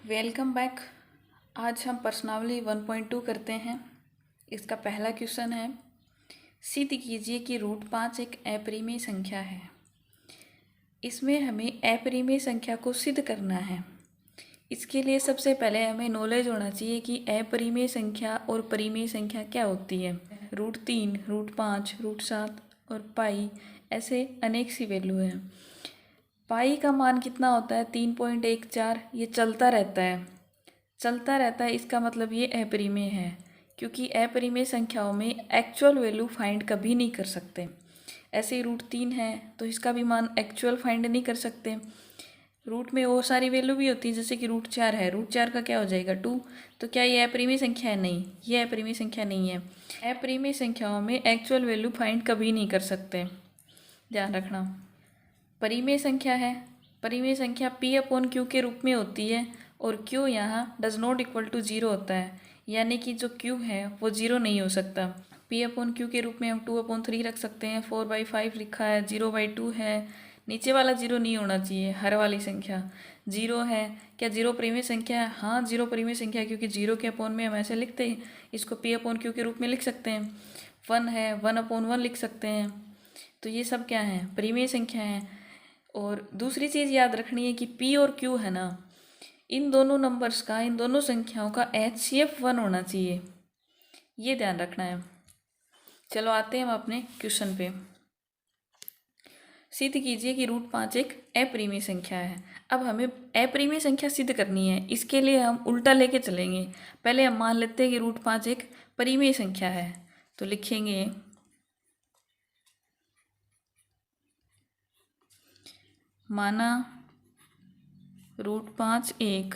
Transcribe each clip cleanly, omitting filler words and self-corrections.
Welcome back. आज हम प्रश्नावली 1.2 करते हैं। इसका पहला क्वेश्चन है, सिद्ध कीजिए कि √5 एक अपरिमेय संख्या है। इसमें हमें अपरिमेय संख्या को सिद्ध करना है। इसके लिए सबसे पहले हमें नॉलेज होना चाहिए कि अपरिमेय संख्या और परिमेय संख्या क्या होती है। √3, √5, √7 और पाई ऐसे अनेक सी वैल्यू हैं। पाई का मान कितना होता है? 3.14। ये चलता रहता है, इसका मतलब ये अपरिमेय है, क्योंकि अपरिमेय संख्याओं में एक्चुअल वैल्यू फाइंड कभी नहीं कर सकते। ऐसे ही √3 है तो इसका भी मान एक्चुअल फाइंड नहीं कर सकते। रूट में और सारी वैल्यू भी होती है, जैसे कि √4 है, √4 का क्या हो जाएगा 2। तो क्या ये अपरिमेय संख्या है? नहीं, ये अपरिमेय संख्या नहीं है। अपरिमेय संख्याओं में एक्चुअल वैल्यू फाइंड कभी नहीं कर सकते, ध्यान रखना। परिमेय संख्या है, परिमेय संख्या P/Q के रूप में होती है और Q यहाँ डज नॉट इक्वल टू 0 होता है, यानी कि जो Q है वो 0 नहीं हो सकता। P/Q के रूप में हम 2/3 रख सकते हैं, 4/5 लिखा है, 0/2 है। नीचे वाला 0 नहीं होना चाहिए, हर वाली संख्या 0 है। क्या 0 परिमेय संख्या है? हाँ, 0 परिमेय संख्या है, क्योंकि 0 के अपॉन में हम ऐसे लिखते हैं, इसको P/Q के रूप में लिख सकते हैं। 1 है, 1/1 लिख सकते हैं। तो ये सब क्या है? परिमेय संख्या है। और दूसरी चीज़ याद रखनी है कि P और Q है ना, इन दोनों नंबर्स का, इन दोनों संख्याओं का HCF 1 होना चाहिए, ये ध्यान रखना है। चलो आते हैं हम अपने क्वेश्चन पे। सिद्ध कीजिए कि √5 एक अपरिमेय संख्या है। अब हमें अपरिमेय संख्या सिद्ध करनी है, इसके लिए हम उल्टा लेके चलेंगे। पहले हम मान लेते हैं कि √5 एक परिमेय संख्या है, तो लिखेंगे माना √5 एक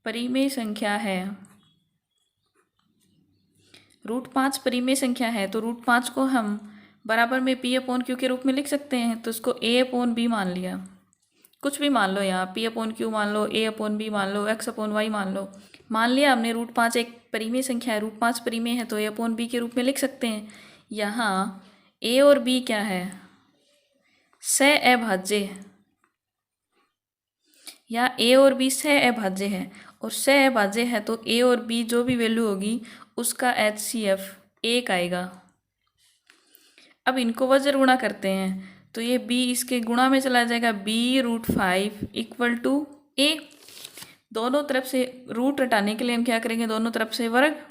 परिमेय संख्या है। √5 परिमेय संख्या है तो √5 को हम बराबर में P/Q के रूप में लिख सकते हैं, तो इसको A/B मान लिया। कुछ भी मान लो, यहाँ P/Q मान लो, A/B मान लो, X/Y मान लो। मान लिया हमने √5 एक परिमेय संख्या है, √5 परिमेय है तो A/B के रूप में लिख सकते हैं। यहाँ A और B क्या है? सह-अभाज्य। यहाँ A और B सह-अभाज्य है, और सह-अभाज्य है तो A और B जो भी वैल्यू होगी उसका HCF 1 आएगा। अब इनको वज्र गुणा करते हैं तो ये B इसके गुणा में चला जाएगा, B√5 इक्वल टू A। दोनों तरफ से रूट हटाने के लिए हम क्या करेंगे? दोनों तरफ से वर्ग,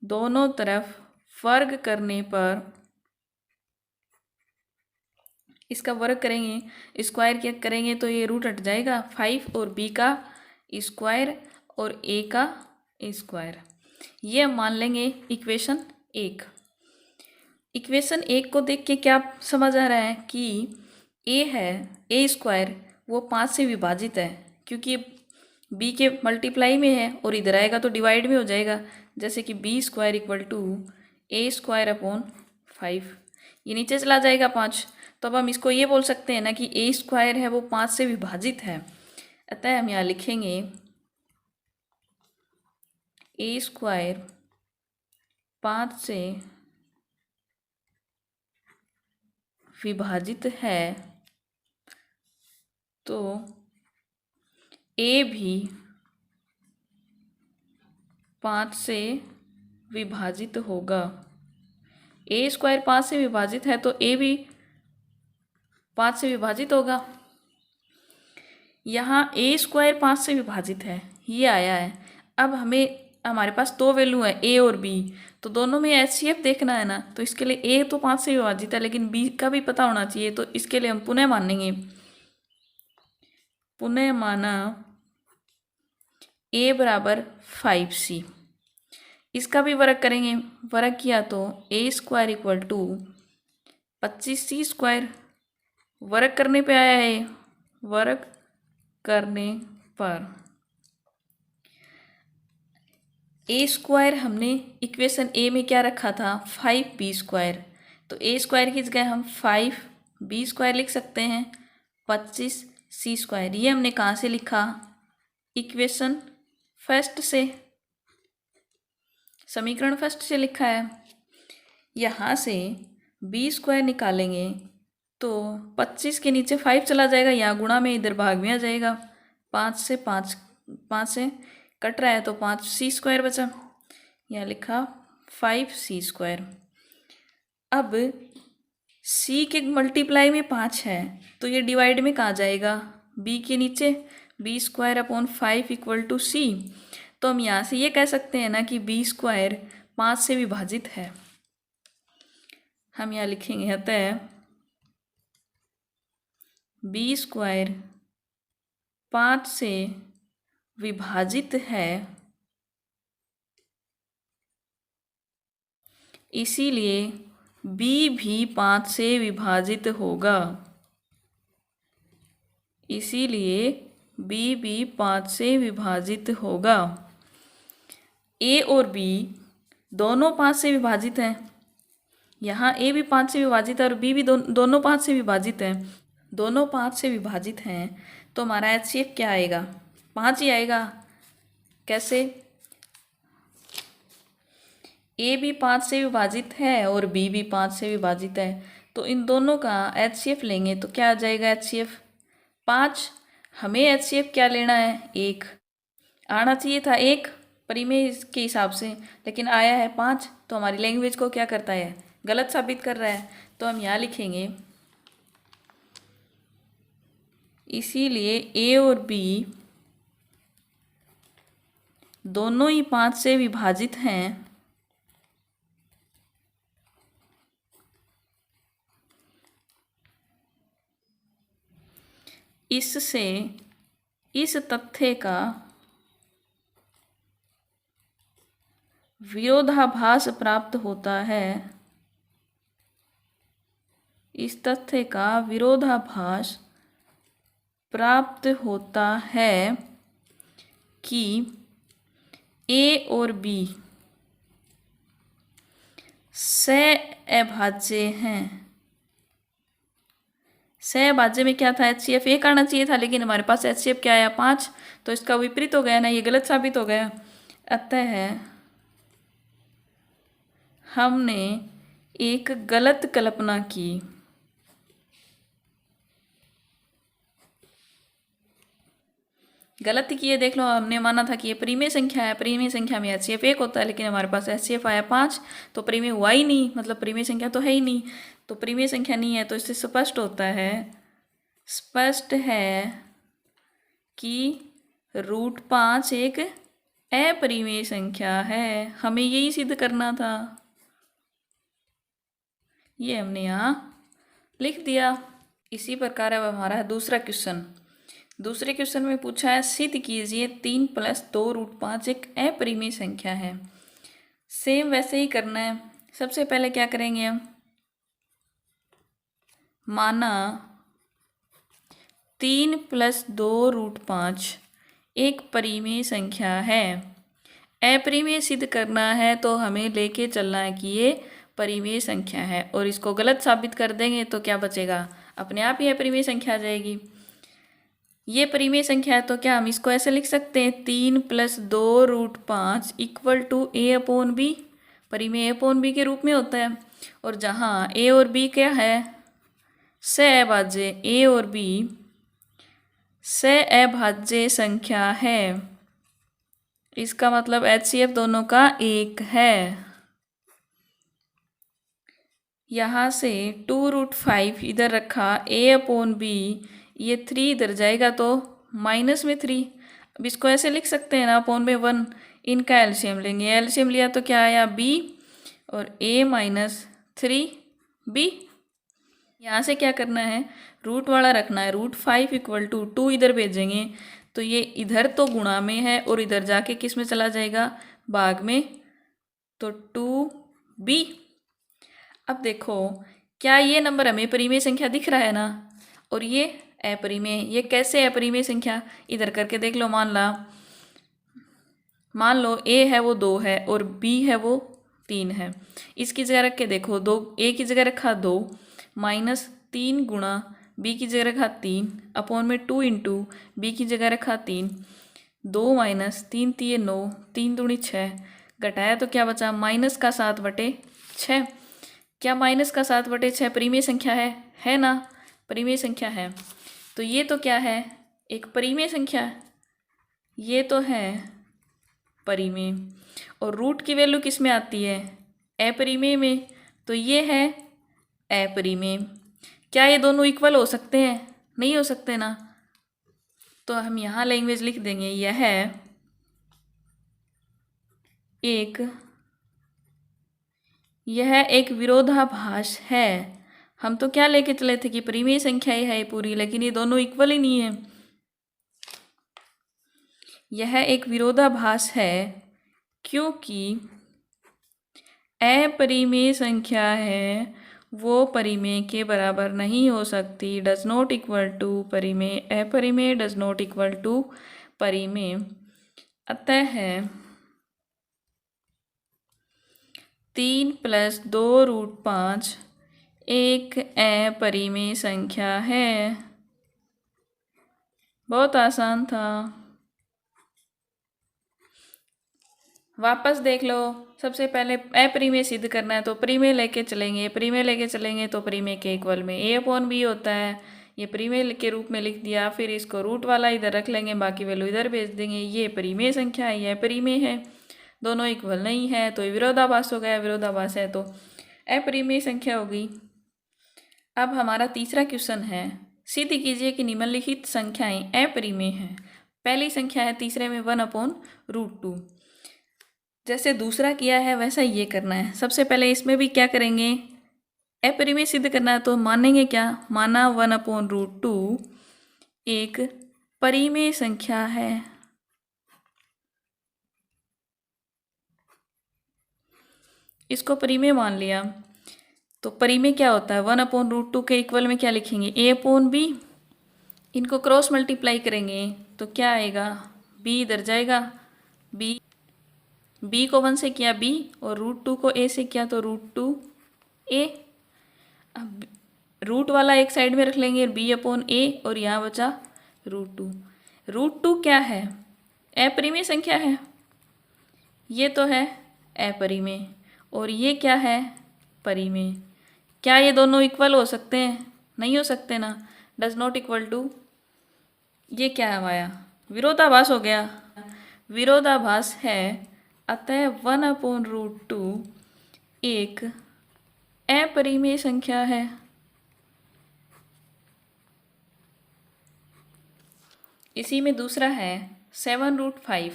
दोनों तरफ वर्ग करने पर इसका वर्ग करेंगे, स्क्वायर क्या करेंगे तो ये रूट हट जाएगा, 5 और B का स्क्वायर और A का स्क्वायर। ये हम मान लेंगे इक्वेशन 1। इक्वेशन 1 को देख के क्या समझ आ रहा है कि A है, A² वो 5 से विभाजित है, क्योंकि B के मल्टीप्लाई में है और इधर आएगा तो डिवाइड में हो जाएगा, जैसे कि B² इक्वल टू A²/5। ये नीचे चला जाएगा 5। तो अब हम इसको ये बोल सकते हैं ना कि A² है वो 5 से विभाजित है। अतः हम यहाँ लिखेंगे A² 5 से विभाजित है तो A भी 5 से विभाजित होगा। A² 5 से विभाजित है तो A भी 5 से विभाजित होगा। यहाँ A² 5 से विभाजित है, ये आया है। अब हमें, हमारे पास दो वैल्यू है A और B, तो दोनों में HCF देखना है ना, तो इसके लिए A तो 5 से विभाजित है लेकिन B का भी पता होना चाहिए, तो इसके लिए हम पुनः मानेंगे। पुनः माना A बराबर 5C। इसका भी वर्ग करेंगे, वर्ग किया तो A² इक्वल टू 25C²। वर्ग करने पे आया है, वर्ग करने पर A² हमने इक्वेशन A में क्या रखा था? 5B²। तो A² की जगह हम 5B² लिख सकते हैं, 25C²। ये हमने कहाँ से लिखा? इक्वेशन फर्स्ट से, समीकरण फर्स्ट से लिखा है। यहाँ से बी स्क्वायर निकालेंगे तो 25 के नीचे 5 चला जाएगा, यहाँ गुणा में इधर भाग में आ जाएगा। 5 से कट रहा है तो 5c² बचा, यहाँ लिखा 5c²। अब c के मल्टीप्लाई में 5 है तो ये डिवाइड में कहाँ जाएगा, b के नीचे, b² / 5 = c। तो हम यहाँ से ये कह सकते हैं ना कि b² 5 से विभाजित है। हम यहाँ लिखेंगे अतः b² 5 से विभाजित है, इसीलिए b भी 5 से विभाजित होगा। इसीलिए b भी 5 से विभाजित होगा। a और b दोनों 5 से विभाजित हैं। यहाँ a भी 5 से विभाजित है और b भी दोनों 5 से विभाजित हैं। दोनों 5 से विभाजित हैं तो हमारा HCF क्या आएगा, 5 ही आएगा। कैसे, a भी 5 से विभाजित है और b भी 5 से विभाजित है, तो इन दोनों का HCF लेंगे तो क्या आ जाएगा, HCF 5। हमें HCF क्या लेना है, 1 आना चाहिए था, 1 परिमेय के हिसाब से, लेकिन आया है 5। तो हमारी लैंग्वेज को क्या करता है, गलत साबित कर रहा है। तो हम यहाँ लिखेंगे इसीलिए a और b दोनों ही 5 से विभाजित हैं, इससे इस तथ्य का विरोधाभास प्राप्त होता है। इस तथ्य का विरोधाभास प्राप्त होता है कि a और b सहअभाज्य हैं। सहअभाज्य में क्या था, HCF 1 आना चाहिए था, लेकिन हमारे पास HCF क्या आया, 5। तो इसका विपरीत हो गया ना, ये गलत साबित हो गया। अतः हमने एक गलत कल्पना की। गलती की है, देख लो, हमने माना था कि ये परिमेय संख्या है, परिमेय संख्या में HCF 1 होता है, लेकिन हमारे पास HCF आया 5, तो परिमेय हुआ ही नहीं, मतलब परिमेय संख्या तो है ही नहीं। तो परिमेय संख्या नहीं है तो इससे स्पष्ट होता है, स्पष्ट है कि √5 एक अपरिमेय संख्या है। हमें यही सिद्ध करना था, ये हमने यहाँ लिख दिया। इसी प्रकार अब हमारा है दूसरा क्वेश्चन। दूसरे क्वेश्चन में पूछा है, सिद्ध कीजिए 3 + 2 √5 एक अपरिमेय संख्या है। सेम वैसे ही करना है। सबसे पहले क्या करेंगे हम, माना 3 + 2 √5 एक परिमेय संख्या है। अपरिमेय सिद्ध करना है तो हमें लेके चलना है कि ये परिमेय संख्या है, और इसको गलत साबित कर देंगे तो क्या बचेगा, अपने आप ही अपरिमेय संख्या आ जाएगी। ये परिमेय संख्या है तो क्या हम इसको ऐसे लिख सकते हैं, 3 + 2 √5 = a/b। परिमेय a/b के रूप में होता है, और जहाँ a और b क्या है, सहअभाज्य, a और b सहअभाज्य संख्या है। इसका मतलब HCF दोनों का 1 है। यहाँ से 2 √5 इधर रखा, a/b, ये 3 इधर जाएगा तो -3। अब इसको ऐसे लिख सकते हैं ना, अपॉन में 1, इनका एलसीएम लेंगे। एलसीएम लिया तो क्या आया, b, और a - 3b। यहाँ से क्या करना है, रूट वाला रखना है। √5 = 2 इधर भेजेंगे तो ये इधर तो गुणा में है और इधर जाके किस में चला जाएगा, भाग में, तो 2b। अब देखो, क्या ये नंबर हमें परिमेय संख्या दिख रहा है ना, और ये अपरिमेय। ये कैसे अपरिमेय संख्या, इधर करके देख लो। मान लो a है वो 2 है और b है वो 3 है। इसकी जगह रख के देखो, 2 a की जगह रखा 2, -3 गुणा b की जगह रखा 3, अपॉन में 2 × b की जगह रखा 3, 2 - 3 × 3 = 9, 3 × 2 = 6, घटाया तो क्या बचा, -7/6। क्या माइनस का 7/6 परिमेय संख्या है ना? परिमेय संख्या है। तो ये तो क्या है? एक परिमेय संख्या। ये तो है परिमेय। और रूट की वैल्यू किस में आती है? अपरिमेय में। तो ये है अपरिमेय। क्या ये दोनों इक्वल हो सकते हैं? नहीं हो सकते ना। तो हम यहाँ लैंग्वेज लिख देंगे, यह एक विरोधाभास है। हम तो क्या लेके चले थे कि परिमेय संख्या ही है पूरी, लेकिन ये दोनों इक्वल ही नहीं है। यह एक विरोधाभास है क्योंकि अपरिमेय संख्या है वो परिमेय के बराबर नहीं हो सकती। डज नॉट इक्वल टू परिमेय। अपरिमेय डज नॉट इक्वल टू परिमेय। अतः 3 + 2√5 एक अपरिमेय संख्या है। बहुत आसान था। वापस देख लो। सबसे पहले अपरिमेय सिद्ध करना है तो परिमेय लेके चलेंगे। परिमेय लेके चलेंगे तो परिमेय के इक्वल में a/b होता है। ये परिमेय के रूप में लिख दिया। फिर इसको रूट वाला इधर रख लेंगे, बाकी वैल्यू इधर भेज देंगे। ये परिमेय संख्या है, यह परिमेय है। दोनों इक्वल नहीं है तो ये विरोधाभास हो गया। विरोधाभास है तो अपरिमेय संख्या होगी। अब हमारा तीसरा क्वेश्चन है, सिद्ध कीजिए कि निम्नलिखित संख्याएं अपरिमेय हैं। पहली संख्या है तीसरे में 1/√2। जैसे दूसरा किया है वैसा ये करना है। सबसे पहले इसमें भी क्या करेंगे? अपरिमेय सिद्ध करना है तो मानेंगे क्या? माना 1/√2 एक परिमेय संख्या है। इसको परिमेय मान लिया। तो परिमेय क्या होता है? 1/√2 के इक्वल में क्या लिखेंगे? a/b। इनको क्रॉस मल्टीप्लाई करेंगे तो क्या आएगा? b इधर जाएगा। b को 1 से किया b और √2 को a से किया तो √2a। अब रूट वाला एक साइड में रख लेंगे b/a और यहाँ बचा √2। √2 क्या है? अपरिमेय संख्या है। ये तो है अपरिमेय और ये क्या है? परिमेय। क्या ये दोनों इक्वल हो सकते हैं? नहीं हो सकते ना। डज नॉट इक्वल टू, ये क्या आया? विरोधाभास हो गया। विरोधाभास है, अतः 1/√2 एक अपरिमेय संख्या है। इसी में दूसरा है 7√5।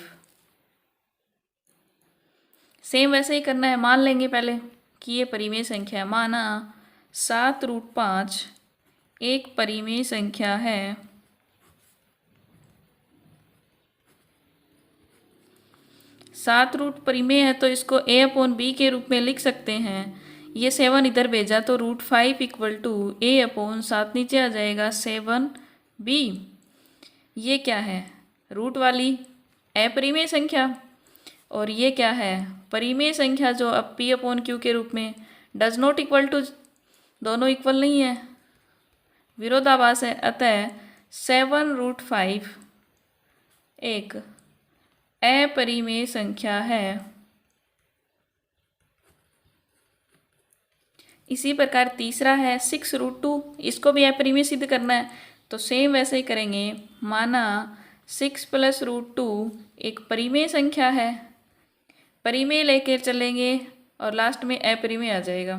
सेम वैसे ही करना है। मान लेंगे पहले कि ये परिमेय संख्या है। माना 7√5 एक परिमेय संख्या है। 7 परिमेय है तो इसको a/b के रूप में लिख सकते हैं। ये 7 इधर भेजा तो √5 = a/7 नीचे आ जाएगा 7b। ये क्या है? रूट वाली अपरिमेय संख्या। और ये क्या है? परिमेय संख्या जो अब p/q के रूप में। डज नॉट इक्वल टू, दोनों इक्वल नहीं है, विरोधाभास है। अतः 7√5 एक अपरिमेय संख्या है। इसी प्रकार तीसरा है 6√2। इसको भी अपरिमेय सिद्ध करना है तो सेम वैसे ही करेंगे। माना 6 + √2 एक परिमेय संख्या है। परिमेय लेके चलेंगे और लास्ट में अपरिमेय आ जाएगा।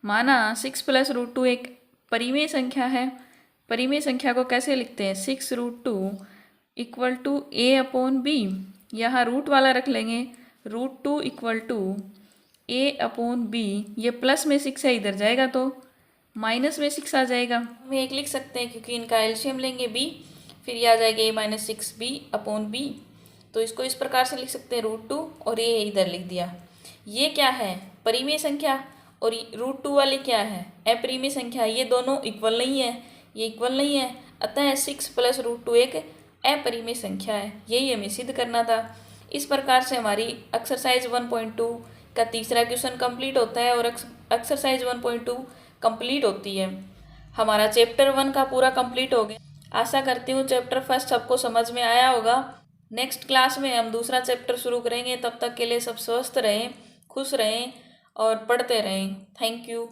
माना 6 + √2 एक परिमेय संख्या है। परिमेय संख्या को कैसे लिखते हैं? 6√2 = a/b। यहाँ रूट वाला रख लेंगे। √2 = a/b। ये प्लस में 6 है, इधर जाएगा तो माइनस में 6 आ जाएगा। हम एक लिख सकते हैं क्योंकि इनका एलसीएम लेंगे b, फिर ये आ जाएगा a-6b/b। तो इसको इस प्रकार से लिख सकते हैं √2 और ये इधर लिख दिया। ये क्या है? परिमेय संख्या। और √2 वाली क्या है? अपरिमेय संख्या। ये दोनों इक्वल नहीं है, ये इक्वल नहीं है। अतः 6 + √2 एक अपरिमेय संख्या है। यही हमें सिद्ध करना था। इस प्रकार से हमारी एक्सरसाइज 1.2 का तीसरा क्वेश्चन कंप्लीट होता है और एक्सरसाइज 1.2 कंप्लीट होती है। हमारा चैप्टर 1 का पूरा कंप्लीट हो गया। आशा करती हूँ चैप्टर फर्स्ट सबको समझ में आया होगा। नेक्स्ट क्लास में हम दूसरा चैप्टर शुरू करेंगे। तब तक के लिए सब स्वस्थ रहें, खुश रहें और पढ़ते रहें। Thank you.